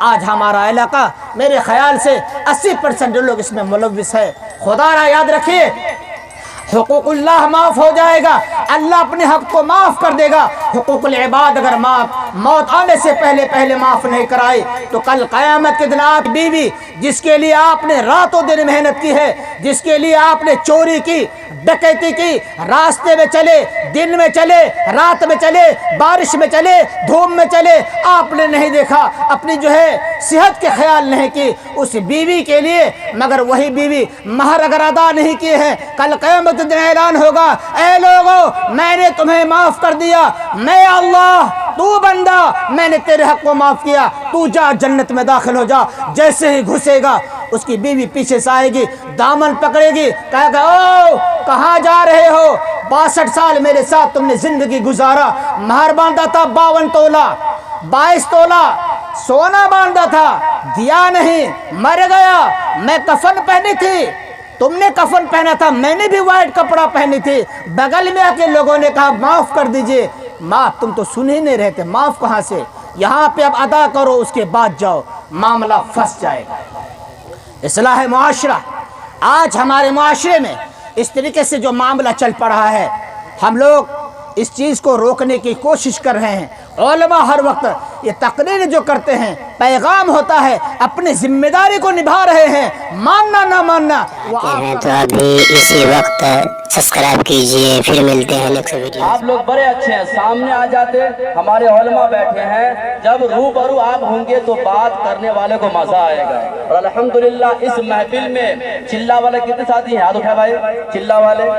آج ہمارا علاقہ میرے خیال سے 80% لوگ اس میں ملوث ہے۔ خدا را یاد رکھیے، حقوق اللہ معاف ہو جائے گا، اللہ اپنے حق کو معاف کر دے گا۔ حقوق العباد اگر موت آنے سے پہلے معاف نہیں کرائی تو کل قیامت کے دن آپ بیوی جس کے لیے آپ نے راتوں دن محنت کی ہے، جس کے لیے آپ نے چوری کی، ڈکیتی کی، راستے میں چلے، دن میں چلے، رات میں چلے، بارش میں چلے، دھوپ میں چلے، آپ نے نہیں دیکھا، اپنی جو ہے صحت کے خیال نہیں کی اس بیوی کے لیے، مگر وہی بیوی مہر اگر ادا نہیں کیے ہیں، کل قیامت کے دن اعلان ہوگا، اے لوگو میں نے تمہیں معاف کر دیا، میں اللہ، تو بندہ میں نے تیرے حق کو معاف کیا، تو جا جنت میں داخل ہو جا۔ جیسے ہی گھسے گا اس کی بیوی پیچھے سے آئے گی، دامن پکڑے گی، کہے گا او کہاں جا رہے ہو؟ 62 سال میرے ساتھ تم نے زندگی گزارا، مہر باندھا تھا 52 تولہ، 22 تولہ سونا باندھا تھا، دیا نہیں، مر گیا۔ میں کفن پہنی تھی، تم نے کفن پہنا تھا، میں نے بھی وائٹ کپڑا پہنی تھی، بغل میں آ کے لوگوں نے کہا معاف کر دیجئے، معاف تم تو سن ہی نہیں رہتے، معاف کہاں سے؟ یہاں پہ اب ادا کرو، اس کے بعد جاؤ، معاملہ پھنس جائے گا۔ اصلاح معاشرہ، آج ہمارے معاشرے میں اس طریقے سے جو معاملہ چل پڑا ہے، ہم لوگ اس چیز کو روکنے کی کوشش کر رہے ہیں۔ علماء ہر وقت یہ تقریر جو کرتے ہیں، پیغام ہوتا ہے، اپنی ذمہ داری کو نبھا رہے ہیں، ماننا نہ ماننا تو ابھی اسی وقت سبسکرائب کیجئے، پھر ملتے ہیں نیکسٹ ویڈیو۔ آپ لوگ بڑے اچھے ہیں، سامنے آ جاتے، ہمارے علماء بیٹھے ہیں، جب روبرو آپ ہوں گے تو بات کرنے والے کو مزہ آئے گا۔ اور الحمدللہ اس محفل میں چلہ والے کتنے ساتھی ہیں؟ ہاتھ اٹھائے بھائی، چلہ والے،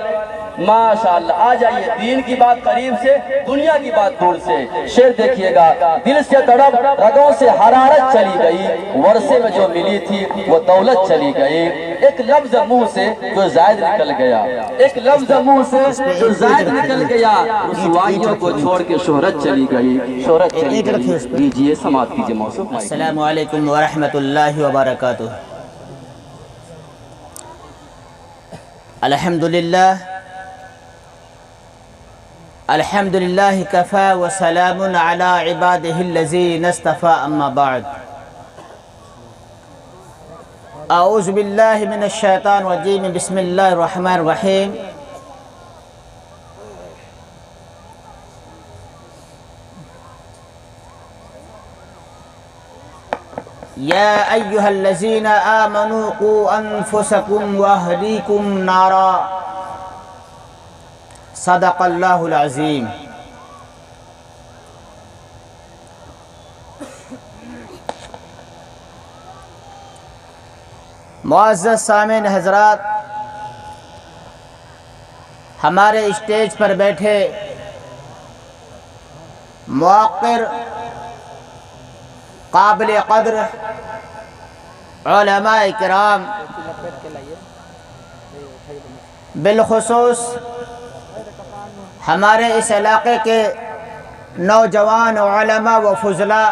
ماشاءاللہ۔ آ جائیے، دین کی بات قریب سے، دنیا کی بات دور سے۔ شعر دیکھیے گا، دل سے تڑپ رگوں سے حرارت چلی گئی، ورثے میں جو ملی تھی وہ دولت چلی گئی، ایک لفظ منہ سے جو زائد نکل گیا، ایک لفظ منہ سے جو زائد نکل گیا، رسوائیوں کو چھوڑ کے شہرت چلی گئی، شہرت چلی گئی۔ لیجئے سماعت کیجئے موصوف۔ السلام علیکم ورحمۃ اللہ وبرکاتہ۔ الحمدللہ الحمدللہ کفا وسلام علی عبادہ الذین اصطفى، اما بعد۔ اعوذ باللہ من الشیطان الرجیم، بسم اللہ الرحمن الرحیم۔ یا ایہا الذین آمنوا قوا انفسکم واہلیکم نارا، صدق اللہ العظیم۔ معزز سامعین حضرات، ہمارے اسٹیج پر بیٹھے موقر، قابل قدر علماء کرام، بالخصوص ہمارے اس علاقے کے نوجوان علماء و فضلاء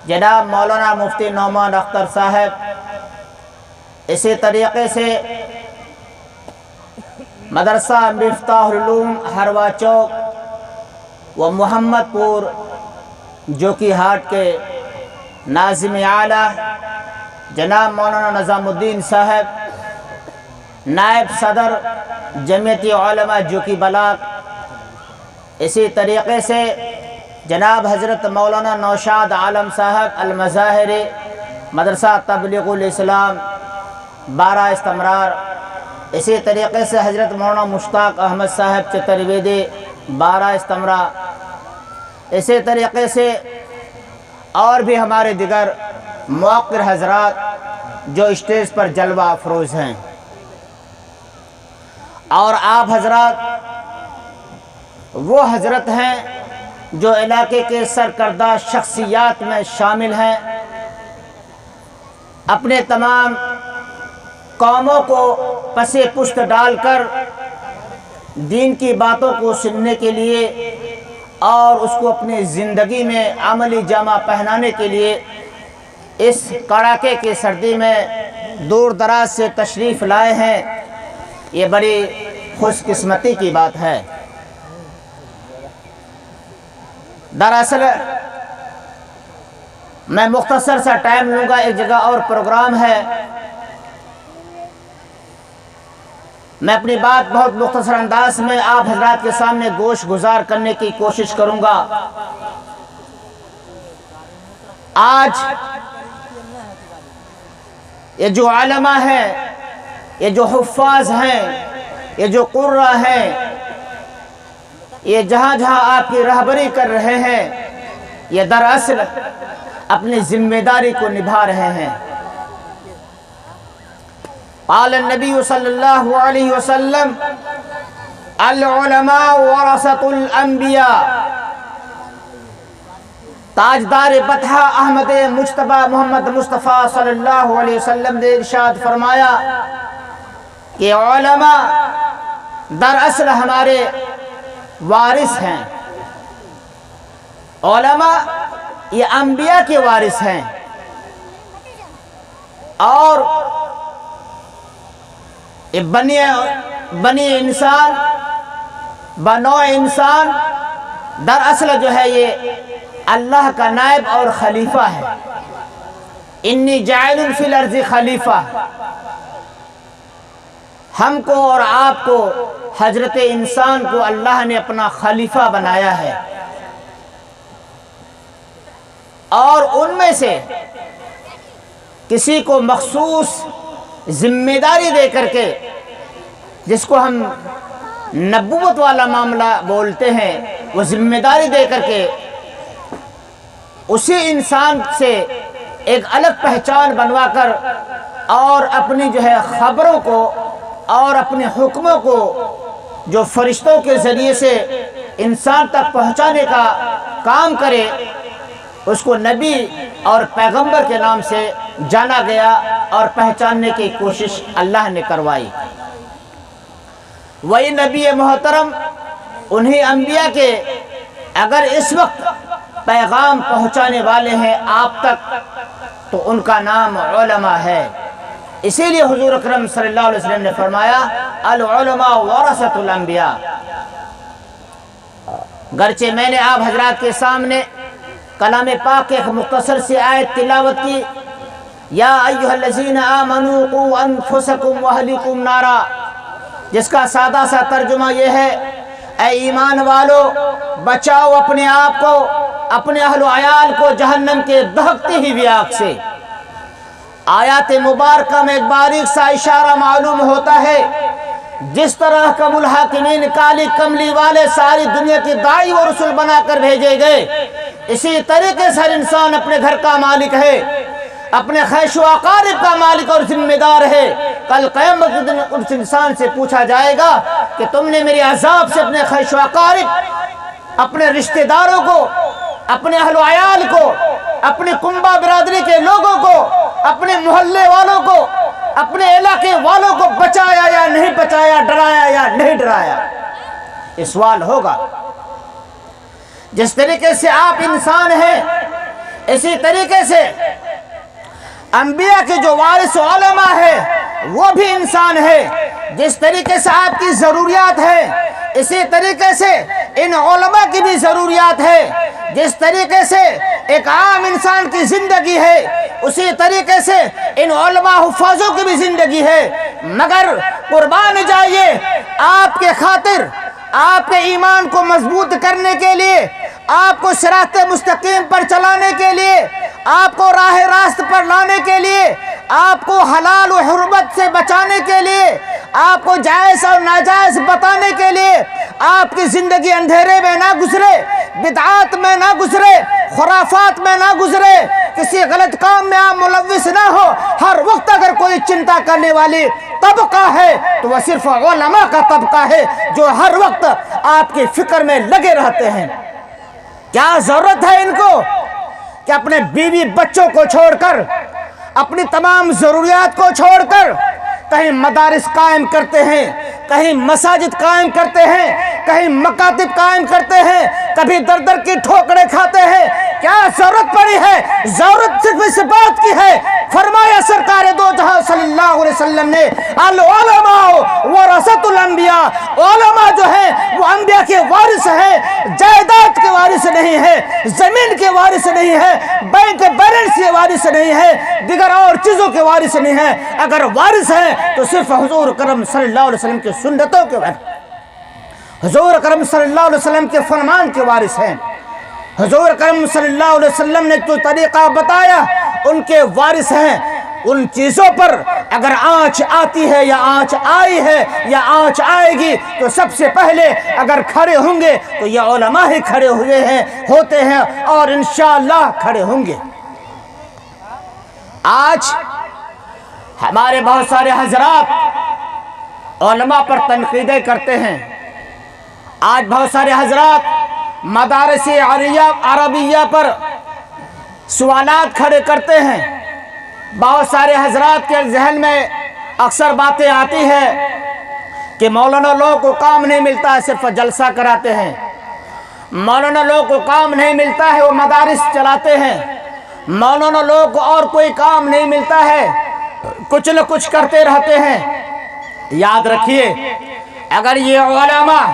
جناب مولانا مفتی نعمان اختر صاحب، اسی طریقے سے مدرسہ مفتاح العلوم ہروا چوک و محمد پور جو کہ ہاٹ کے ناظم اعلیٰ جناب مولانا نظام الدین صاحب، نائب صدر جمعیت علماء جو کہ بلاک، اسی طریقے سے جناب حضرت مولانا نوشاد عالم صاحب المظاہری، مدرسہ تبلیغ الاسلام 12 استمرار، اسی طریقے سے حضرت مولانا مشتاق احمد صاحب چترویدی 12 استمرار، اسی طریقے سے اور بھی ہمارے دیگر موقر حضرات جو اسٹیج پر جلوہ افروز ہیں۔ اور آپ حضرات وہ حضرت ہیں جو علاقے کے سرکردہ شخصیات میں شامل ہیں، اپنے تمام قوموں کو پس پشت ڈال کر دین کی باتوں کو سننے کے لیے اور اس کو اپنی زندگی میں عملی جامہ پہنانے کے لیے اس کڑاکے کی سردی میں دور دراز سے تشریف لائے ہیں، یہ بڑی خوش قسمتی کی بات ہے۔ دراصل میں مختصر سا ٹائم لوں گا، ایک جگہ اور پروگرام ہے، میں اپنی بات بہت مختصر انداز میں آپ حضرات کے سامنے گوش گزار کرنے کی کوشش کروں گا۔ آج یہ جو علماء ہیں، یہ جو حفاظ ہیں، یہ جو قرہ ہیں، یہ جہاں جہاں آپ کی رہبری کر رہے ہیں، یہ دراصل اپنی ذمہ داری کو نبھا رہے ہیں۔ قال النبی صلی اللہ علیہ وسلم العلماء ورثۃ الانبیاء۔ تاجدار بطحہ احمد مجتبی محمد مصطفیٰ صلی اللہ علیہ وسلم نے ارشاد فرمایا کہ علماء دراصل ہمارے وارث ہیں۔ علماء یہ انبیاء کے وارث ہیں، اور بنی انسان، بنو انسان دراصل جو ہے یہ اللہ کا نائب اور خلیفہ ہے۔ انی جاعل فی الارض خلیفہ، ہم کو اور آپ کو، حضرت انسان کو اللہ نے اپنا خلیفہ بنایا ہے، اور ان میں سے کسی کو مخصوص ذمہ داری دے کر کے، جس کو ہم نبوت والا معاملہ بولتے ہیں، وہ ذمہ داری دے کر کے اسی انسان سے ایک الگ پہچان بنوا کر اور اپنی جو ہے خبروں کو اور اپنے حکموں کو جو فرشتوں کے ذریعے سے انسان تک پہنچانے کا کام کرے، اس کو نبی اور پیغمبر کے نام سے جانا گیا اور پہچاننے کی کوشش اللہ نے کروائی۔ وہی نبی محترم انہی انبیاء کے اگر اس وقت پیغام پہنچانے والے ہیں آپ تک، تو ان کا نام علماء ہے۔ اسی لیے حضور اکرم صلی اللہ علیہ وسلم نے فرمایا العلماء ورثۃ الانبیاء۔ گرچہ میں نے آپ حضرات کے سامنے کلام پاک کے ایک مختصر سی آیت تلاوت کی، یا ایھا الذین آمنوا قوا انفسکم واہلیکم نارا، جس کا سادہ سا ترجمہ یہ ہے، اے ایمان والو بچاؤ اپنے آپ کو، اپنے اہل و عیال کو جہنم کے دہکتی ہوئی آگ سے۔ آیات مبارکہ میں ایک باریک سا اشارہ معلوم ہوتا ہے، جس طرح کم الحاکمین کالی کملی والے ساری دنیا کی داعی و رسول بنا کر بھیجے گئے، اسی طریقے سے ہر انسان اپنے گھر کا مالک ہے، اپنے خیش و اقارب کا مالک اور ذمہ دار ہے۔ کل قیامت کے دن اس انسان سے پوچھا جائے گا کہ تم نے میرے عذاب سے اپنے خیش و اقارب، اپنے رشتہ داروں کو، اپنے اہل و عیال کو، اپنے کنبہ برادری کے لوگوں کو، اپنے محلے والوں کو، اپنے علاقے والوں کو بچایا یا نہیں بچایا، ڈرایا یا نہیں ڈرایا؟ یہ سوال ہوگا۔ جس طریقے سے آپ انسان ہیں، اسی طریقے سے انبیاء کے جو وارث علماء ہے وہ بھی انسان ہے۔ جس طریقے سے آپ کی ضروریات ہے، اسی طریقے سے ان علماء کی بھی ضروریات ہے۔ جس طریقے سے ایک عام انسان کی زندگی ہے، اسی طریقے سے ان علماء حفاظوں کی بھی زندگی ہے۔ مگر قربان جائیے، آپ کے خاطر، آپ کے ایمان کو مضبوط کرنے کے لیے، آپ کو صراط مستقیم پر چلانے کے لیے، آپ کو راہ راست پر لانے کے لیے، آپ کو حلال و حرمت سے بچانے کے لیے، آپ کو جائز اور ناجائز بتانے کے لیے، آپ کی زندگی اندھیرے میں نہ گزرے، بدعات میں نہ گزرے، خرافات میں نہ گزرے، کسی غلط کام میں آپ ملوث نہ ہو۔ ہر وقت اگر کوئی چنتا کرنے والی طبقہ ہے تو وہ صرف علماء کا طبقہ ہے، جو ہر وقت آپ کی فکر میں لگے رہتے ہیں۔ کیا ضرورت ہے ان کو کہ اپنے بیوی بچوں کو چھوڑ کر، اپنی تمام ضروریات کو چھوڑ کر کہیں مدارس قائم کرتے ہیں، کہیں مساجد قائم کرتے ہیں، کہیں مکاتب قائم کرتے ہیں، کبھی در در کی ٹھوکریں کھاتے ہیں، کیا ضرورت پڑی ہے؟ ضرورت صرف اس بات کی ہے، فرمایا سرکار دو جہاں صلی اللہ علیہ وسلم نے العلماء ورثۃ الانبیاء، علماء جو ہیں وہ انبیاء کے وارث ہیں، جائیداد کے وارث نہیں ہے، زمین کے وارث نہیں ہے، بینک بیلنس کے وارث نہیں ہے، دیگر اور چیزوں کے وارث نہیں ہے۔ اگر وارث ہیں تو صرف حضور کرم صلی اللہ علیہ وسلم کی سنتوں کے وارث، حضور کرم صلی اللہ علیہ وسلم کے فرمان کے وارث ہیں۔ حضور کرم صلی اللہ علیہ وسلم نے جو طریقہ بتایا ان کے وارث ہیں۔ ان چیزوں پر اگر آنچ آتی ہے یا آنچ آئی ہے یا آنچ آئے گی تو سب سے پہلے اگر کھڑے ہوں گے تو یہ علماء ہی کھڑے ہوئے ہیں ہوتے ہیں اور انشاءاللہ کھڑے ہوں گے۔ آج ہمارے بہت سارے حضرات علماء پر تنقیدیں کرتے ہیں، آج بہت سارے حضرات مدارس عربیہ پر سوالات کھڑے کرتے ہیں، بہت سارے حضرات کے ذہن میں اکثر باتیں آتی ہیں کہ مولانا لوگوں کو کام نہیں ملتا ہے، صرف جلسہ کراتے ہیں، مولانا لوگوں کو کام نہیں ملتا ہے وہ مدارس چلاتے ہیں، مولانا لوگوں کو اور کوئی کام نہیں ملتا ہے کچھ نہ کچھ کرتے رہتے ہیں۔ یاد رکھیے اگر یہ علماء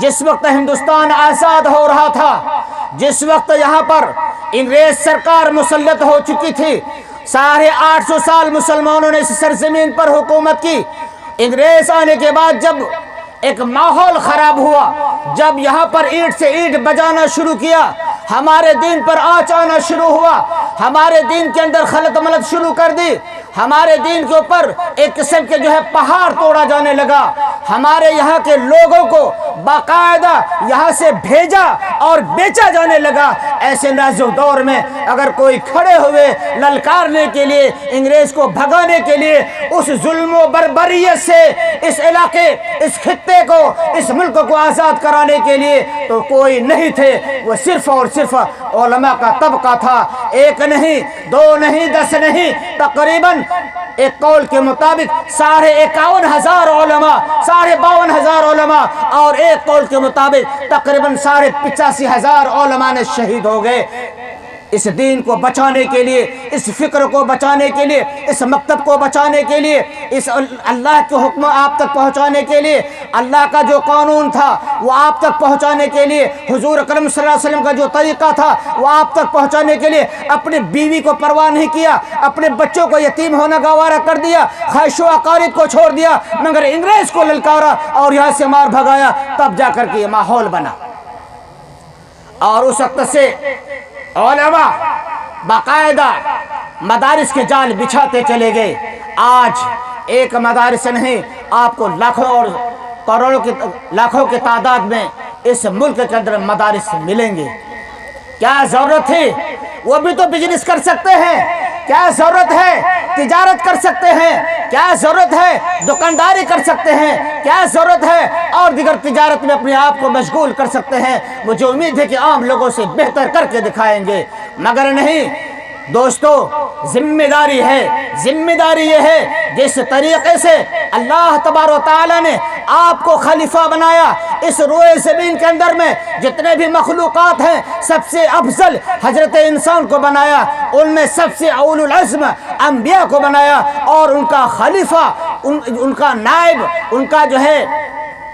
جس وقت ہندوستان آزاد ہو رہا تھا، جس وقت یہاں پر انگریز سرکار مسلط ہو چکی تھی، 850 سال مسلمانوں نے اس سرزمین پر حکومت کی، انگریز آنے کے بعد جب ایک ماحول خراب ہوا، جب یہاں پر اینٹ سے اینٹ بجانا شروع کیا، ہمارے دین پر آنچ آنا شروع ہوا، ہمارے دین کے اندر خلط ملط شروع کر دی، ہمارے دین کے اوپر ایک قسم کے جو ہے پہاڑ توڑا جانے لگا، ہمارے یہاں کے لوگوں کو باقاعدہ یہاں سے بھیجا اور بیچا جانے لگا۔ ایسے نازک دور میں اگر کوئی کھڑے ہوئے للکارنے کے لیے، انگریز کو بھگانے کے لیے، اس ظلم و بربریت سے اس علاقے، اس خطے کو، اس ملک کو آزاد کرانے کے لیے تو کوئی نہیں تھے، وہ صرف اور صرف علماء کا طبقہ تھا۔ ایک نہیں، دو نہیں، 10 نہیں، تقریباً ایک قول کے مطابق 51,500 علماء، 52,500 علماء، اور ایک قول کے مطابق تقریباً 85,000 علماء نے شہید ہو گئے اس دین کو بچانے کے لیے، اس فکر کو بچانے کے لیے، اس مکتب کو بچانے کے لیے، اس اللہ کے حکم آپ تک پہنچانے کے لیے، اللہ کا جو قانون تھا وہ آپ تک پہنچانے کے لیے، حضور اکرم صلی اللہ علیہ وسلم کا جو طریقہ تھا وہ آپ تک پہنچانے کے لیے، اپنی بیوی کو پرواہ نہیں کیا، اپنے بچوں کو یتیم ہونا گوارا کر دیا، خواہش و اقارب کو چھوڑ دیا، مگر انگریز کو للکارا اور یہاں سے مار بھگایا، تب جا کر کے یہ ماحول بنا۔ اور اس وقت سے علماء باقاعدہ مدارس کے جال بچھاتے چلے گئے۔ آج ایک مدارس نہیں، آپ کو لاکھوں اور کروڑوں کی لاکھوں کی تعداد میں اس ملک کے اندر مدارس ملیں گے۔ کیا ضرورت ہے؟ وہ بھی تو بزنس کر سکتے ہیں، کیا ضرورت ہے؟ تجارت کر سکتے ہیں، کیا ضرورت ہے؟ دکانداری کر سکتے ہیں، کیا ضرورت ہے؟ اور دیگر تجارت میں اپنے آپ کو مشغول کر سکتے ہیں۔ مجھے امید ہے کہ عام لوگوں سے بہتر کر کے دکھائیں گے، مگر نہیں دوستو، ذمہ داری ہے، ذمہ داری یہ ہے جس طریقے سے اللہ تبارک و تعالی نے آپ کو خلیفہ بنایا اس روئے زمین کے اندر میں، جتنے بھی مخلوقات ہیں سب سے افضل حضرت انسان کو بنایا، ان میں سب سے اول العزم انبیاء کو بنایا، اور ان کا خلیفہ، ان کا نائب، ان کا جو ہے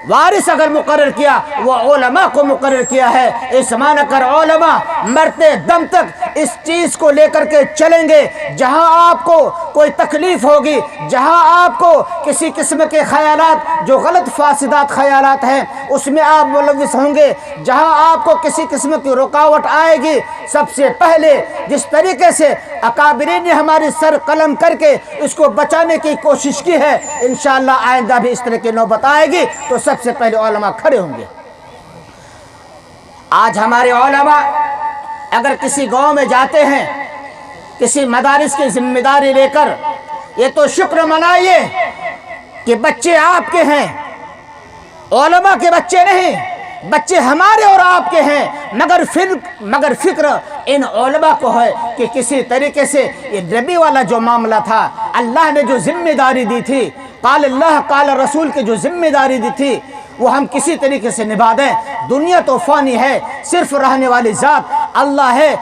وارث اگر مقرر کیا وہ علماء کو مقرر کیا ہے۔ اس معنی کر علماء مرتے دم تک اس چیز کو لے کر کے چلیں گے، جہاں آپ کو کوئی تکلیف ہوگی، جہاں آپ کو کسی قسم کے خیالات جو غلط فاسدات خیالات ہیں اس میں آپ ملوث ہوں گے، جہاں آپ کو کسی قسم کی رکاوٹ آئے گی، سب سے پہلے جس طریقے سے اکابرین نے ہماری سر قلم کر کے اس کو بچانے کی کوشش کی ہے، انشاءاللہ آئندہ بھی اس طرح کی نوبت آئے گی تو سب سے پہلے علماء کھڑے ہوں گے۔ آج ہمارے علماء اگر کسی گاؤں میں جاتے ہیں کسی مدارس کی ذمہ داری لے کر، یہ تو شکر منائیے کہ بچے آپ کے ہیں، علماء کے بچے نہیں، بچے ہمارے اور آپ کے ہیں، مگر فکر ان علماء کو ہے کہ کسی طریقے سے یہ نبی والا جو معاملہ تھا، اللہ نے جو ذمہ داری دی تھی، قال اللہ قال رسول کی جو ذمہ داری دی تھی وہ ہم کسی طریقے سے نبھا دیں۔ دنیا تو فانی ہے، صرف رہنے والی ذات اللہ ہے،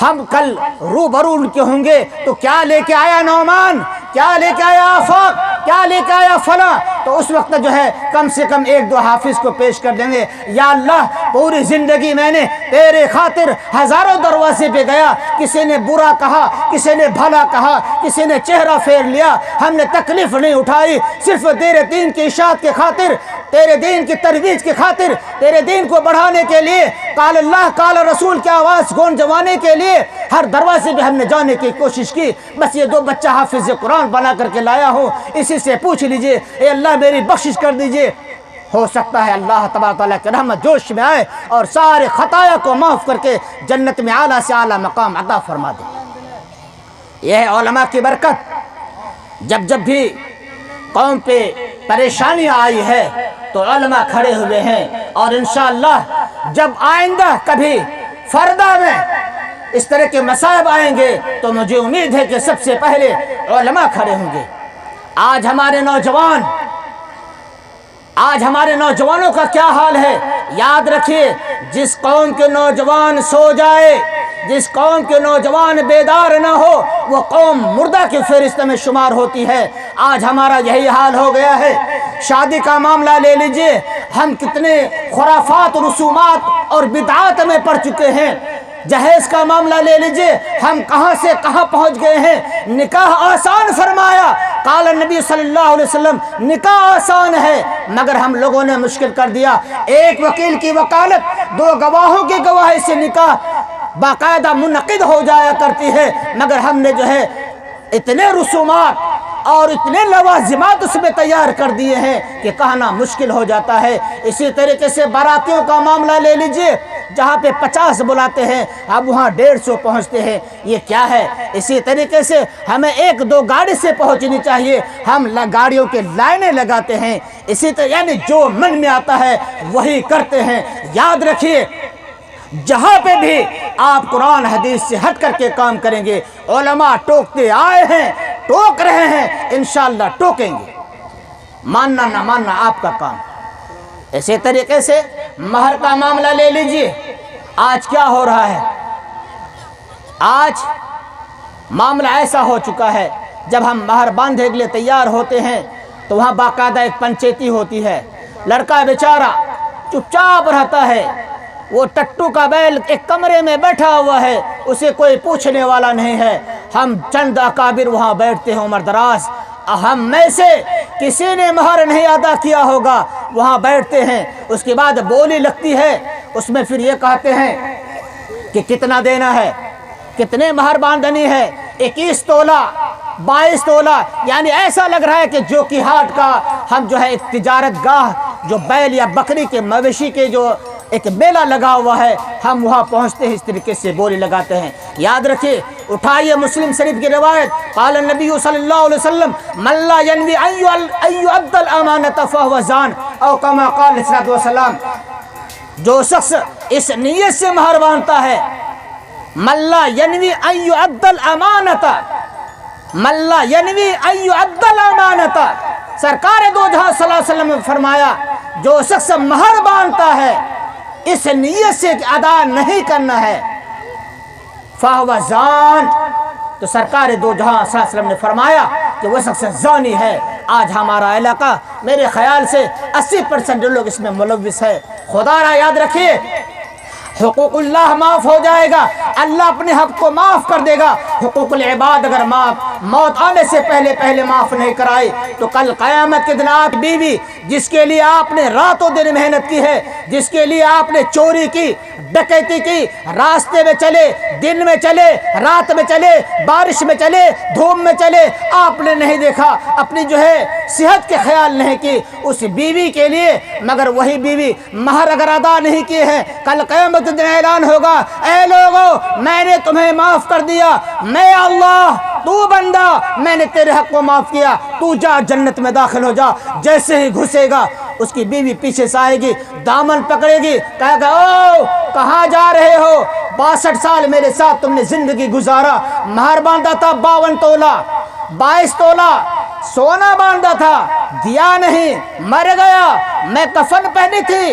ہم کل روبرو ان کے ہوں گے تو کیا لے کے آیا نعمان، کیا لے کے آیا آفاق، کیا لے کے آیا فلاں، تو اس وقت جو ہے کم سے کم ایک دو حافظ کو پیش کر دیں گے، یا اللہ پوری زندگی میں نے تیرے خاطر ہزاروں دروازے پہ گیا، کسی نے برا کہا، کسی نے بھلا کہا، کسی نے چہرہ پھیر لیا، ہم نے تکلیف نہیں اٹھائی، صرف تیرے دین کی اشاعت کے خاطر، تیرے دین کی ترویج کی خاطر، تیرے دین کو بڑھانے کے لیے، قال اللہ قال رسول کی آواز گونجوانے کے لیے ہر دروازے پہ ہم نے جانے کی کوشش کی، بس یہ دو بچہ حافظ قرآن بنا کر کے لایا ہوں، اسی سے پوچھ لیجئے، اے اللہ میری بخشش کر دیجئے، ہو سکتا ہے اللہ تبارک تعالیٰ کی رحمت جوش میں آئے اور سارے خطایا کو معاف کر کے جنت میں اعلیٰ سے اعلیٰ مقام عطا فرما دے۔ یہ ہے علماء کی برکت۔ جب جب بھی قوم پہ پریشانیاں آئی ہے تو علماء کھڑے ہوئے ہیں، اور انشاءاللہ جب آئندہ کبھی فردہ میں اس طرح کے مصائب آئیں گے تو مجھے امید ہے کہ سب سے پہلے علماء کھڑے ہوں گے۔ آج ہمارے نوجوانوں کا کیا حال ہے؟ یاد رکھیے، جس قوم کے نوجوان سو جائے، جس قوم کے نوجوان بیدار نہ ہو، وہ قوم مردہ کی فہرست میں شمار ہوتی ہے۔ آج ہمارا یہی حال ہو گیا ہے۔ شادی کا معاملہ لے لیجئے، ہم کتنے خرافات، رسومات اور بدعات میں پڑ چکے ہیں۔ جہیز کا معاملہ لے لیجئے، ہم کہاں سے کہاں پہنچ گئے ہیں۔ نکاح آسان فرمایا، قال نبی صلی اللہ علیہ وسلم، نکاح آسان ہے، مگر ہم لوگوں نے مشکل کر دیا۔ ایک وکیل کی وکالت، دو گواہوں کی گواہی سے نکاح باقاعدہ منعقد ہو جایا کرتی ہے، مگر ہم نے جو ہے اتنے رسومات اور اتنے لوازمات اس میں تیار کر دیے ہیں کہ کہنا مشکل ہو جاتا ہے۔ اسی طریقے سے باراتیوں کا معاملہ لے لیجئے، جہاں پہ 50 بلاتے ہیں اب وہاں 150 پہنچتے ہیں، یہ کیا ہے؟ اسی طریقے سے ہمیں ایک دو گاڑی سے پہنچنی چاہیے، ہم گاڑیوں کے لائنیں لگاتے ہیں۔ اسی طرح یعنی جو من میں آتا ہے وہی کرتے ہیں۔ یاد رکھیے، جہاں پہ بھی آپ قرآن حدیث سے ہٹ کر کے کام کریں گے، علماء ٹوکتے آئے ہیں، ٹوک رہے ہیں، انشاءاللہ ٹوکیں گے، ماننا نہ ماننا آپ کا کام۔ اسی طریقے سے مہر کا معاملہ لے لیجئے، آج کیا ہو رہا ہے؟ آج معاملہ ایسا ہو چکا ہے، جب ہم مہر باندھنے کے لیے تیار ہوتے ہیں تو وہاں باقاعدہ ایک پنچیتی ہوتی ہے، لڑکا بیچارہ چپ چاپ رہتا ہے، وہ ٹٹو کا بیل ایک کمرے میں بیٹھا ہوا ہے، اسے کوئی پوچھنے والا نہیں ہے۔ ہم چند اکابر وہاں بیٹھتے ہیں عمر دراز، ہم میں سے کسی نے مہر نہیں ادا کیا ہوگا، وہاں بیٹھتے ہیں، اس کے بعد بولی لگتی ہے، اس میں پھر یہ کہتے ہیں کہ کتنا دینا ہے، کتنے مہر باندھنی ہے، 21 تولہ 22 تولہ، یعنی ایسا لگ رہا ہے کہ جو کہ ہاٹ کا ہم جو ہے ایک تجارت گاہ، جو بیل یا بکری کے مویشی کے جو ایک میلہ لگا ہوا ہے، ہم وہاں پہنچتے ہیں، اس طریقے سے بولی لگاتے ہیں۔ یاد رکھیے، اٹھائیے مسلم شریف کی روایت، قال النبی صلی اللہ علیہ وسلم، من لا ینوی ان یؤدی الامانۃ فہو زان، او کما قال علیہ الصلوۃ والسلام، جو شخص اس نیت سے مہر باندھتا ہے، من لا ینوی ان یؤدی الامانۃ، من لا ینوی ان یؤدی الامانۃ، سرکار دو جہاں صلی اللہ علیہ وسلم نے فرمایا، جو شخص مہر باندھتا ہے اس نیت سے ادا نہیں کرنا ہے، فہو زان، تو سرکار دو جہاں صلی اللہ علیہ وسلم نے فرمایا کہ وہ شخص زانی ہے۔ آج ہمارا علاقہ میرے خیال سے 80% لوگ اس میں ملوث ہے۔ خدا را یاد رکھیے، حقوق اللہ معاف ہو جائے گا، اللہ اپنے حق کو معاف کر دے گا۔ حقوق العباد اگر موت آنے سے پہلے معاف نہیں کرائی تو کل قیامت کے دن آپ بیوی جس کے لیے آپ نے راتوں دن محنت کی ہے، جس کے لیے آپ نے چوری کی، ڈکیتی کی، راستے میں چلے، دن میں چلے، رات میں چلے، بارش میں چلے، دھوپ میں چلے، آپ نے نہیں دیکھا، اپنی جو ہے صحت کے خیال نہیں کی اس بیوی کے لیے، مگر وہی بیوی مہر اگر ادا نہیں کیے ہیں، کل قیامت دن اعلان ہوگا، اے لوگو میں نے تمہیں معاف کر دیا، میں اللہ، تو بندہ میں نے تیرے حق کو معاف کیا، تو جا جنت میں داخل ہو جا۔ جیسے ہی گھسے گا اس کی بیوی پیچھے سے آئے گی، دامن پکڑے گی، کہے گا او کہاں جا رہے ہو؟ 62 سال میرے ساتھ تم نے زندگی گزارا، مہر باندھا تھا 52 تولہ 22 تولہ سونا باندھا تھا، دیا نہیں، مر گیا، میں کفن پہنی تھی،